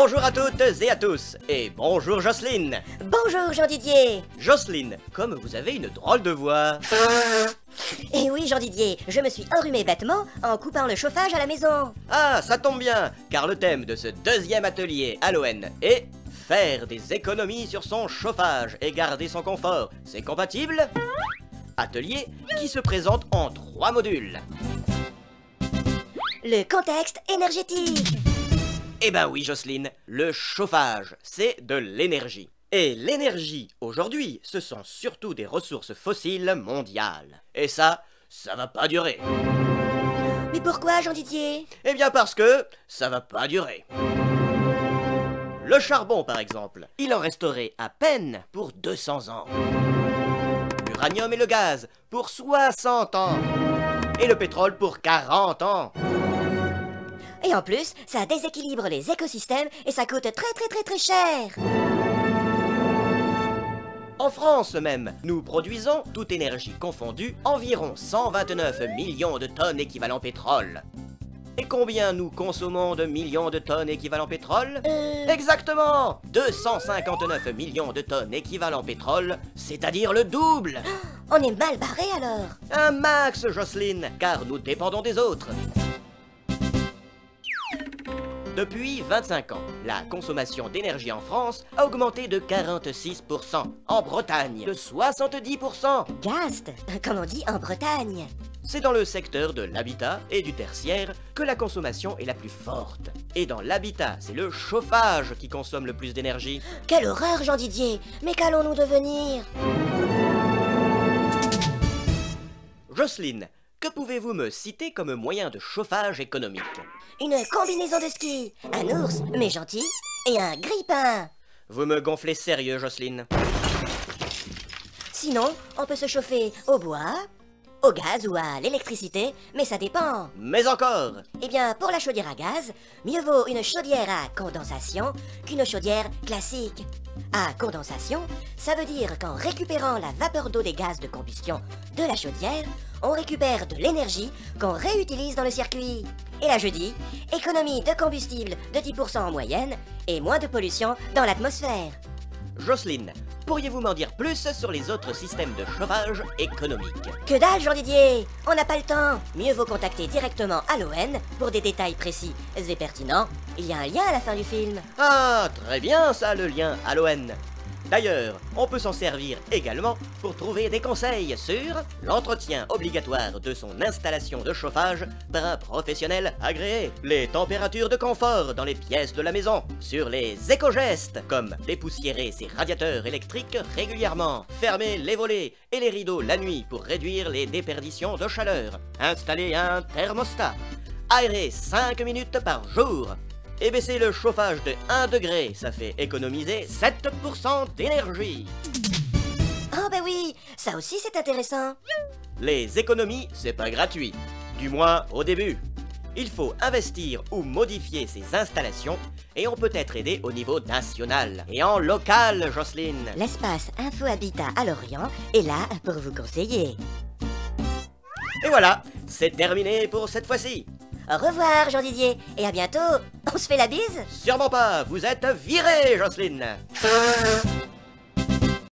Bonjour à toutes et à tous, et bonjour Jocelyne. Bonjour Jean-Didier. Jocelyne, comme vous avez une drôle de voix. Eh oui Jean-Didier, je me suis enrhumé bêtement en coupant le chauffage à la maison. Ah, ça tombe bien, car le thème de ce deuxième atelier Halloween est faire des économies sur son chauffage et garder son confort. C'est compatible? Atelier qui se présente en 3 modules. Le contexte énergétique. Eh ben oui Jocelyne, le chauffage, c'est de l'énergie. Et l'énergie, aujourd'hui, ce sont surtout des ressources fossiles mondiales. Et ça va pas durer. Mais pourquoi Jean-Didier? Eh bien parce que ça va pas durer. Le charbon par exemple, il en resterait à peine pour 200 ans. L'uranium et le gaz pour 60 ans. Et le pétrole pour 40 ans. Et en plus, ça déséquilibre les écosystèmes et ça coûte très cher. En France même, nous produisons, toute énergie confondue, environ 129 millions de tonnes équivalent pétrole. Et combien nous consommons de millions de tonnes équivalent pétrole? Exactement 259 millions de tonnes équivalent pétrole, c'est-à-dire le double. On est mal barré alors. Un max, Jocelyne, car nous dépendons des autres. Depuis 25 ans, la consommation d'énergie en France a augmenté de 46%, en Bretagne de 70%. Gast, comme on dit en Bretagne. C'est dans le secteur de l'habitat et du tertiaire que la consommation est la plus forte. Et dans l'habitat, c'est le chauffage qui consomme le plus d'énergie. Quelle horreur Jean-Didier, mais qu'allons-nous devenir? Jocelyne, que pouvez-vous me citer comme moyen de chauffage économique? Une combinaison de ski, un ours, mais gentil, et un grille-pain. Vous me gonflez sérieux, Jocelyne. Sinon, on peut se chauffer au bois, au gaz ou à l'électricité, mais ça dépend. Mais encore! Eh bien, pour la chaudière à gaz, mieux vaut une chaudière à condensation qu'une chaudière classique. À condensation, ça veut dire qu'en récupérant la vapeur d'eau des gaz de combustion de la chaudière, on récupère de l'énergie qu'on réutilise dans le circuit. Et là je dis, économie de combustible de 10% en moyenne et moins de pollution dans l'atmosphère. Jocelyne, pourriez-vous m'en dire plus sur les autres systèmes de chauffage économique? Que dalle Jean-Didier, on n'a pas le temps. Mieux vaut contacter directement Halloween pour des détails précis et pertinents. Il y a un lien à la fin du film. Ah, très bien ça, le lien Halloween. D'ailleurs, on peut s'en servir également pour trouver des conseils sur l'entretien obligatoire de son installation de chauffage par un professionnel agréé, les températures de confort dans les pièces de la maison, sur les éco-gestes comme dépoussiérer ses radiateurs électriques régulièrement, fermer les volets et les rideaux la nuit pour réduire les déperditions de chaleur, installer un thermostat, aérer 5 minutes par jour, et baisser le chauffage de 1 degré, ça fait économiser 7% d'énergie. Oh ben oui, ça aussi c'est intéressant. Les économies, c'est pas gratuit, du moins au début. Il faut investir ou modifier ses installations et on peut être aidé au niveau national et en local, Jocelyne. L'espace Info Habitat à Lorient est là pour vous conseiller. Et voilà, c'est terminé pour cette fois-ci. Au revoir Jean-Didier, et à bientôt. On se fait la bise? Sûrement pas, vous êtes viré, Jocelyne.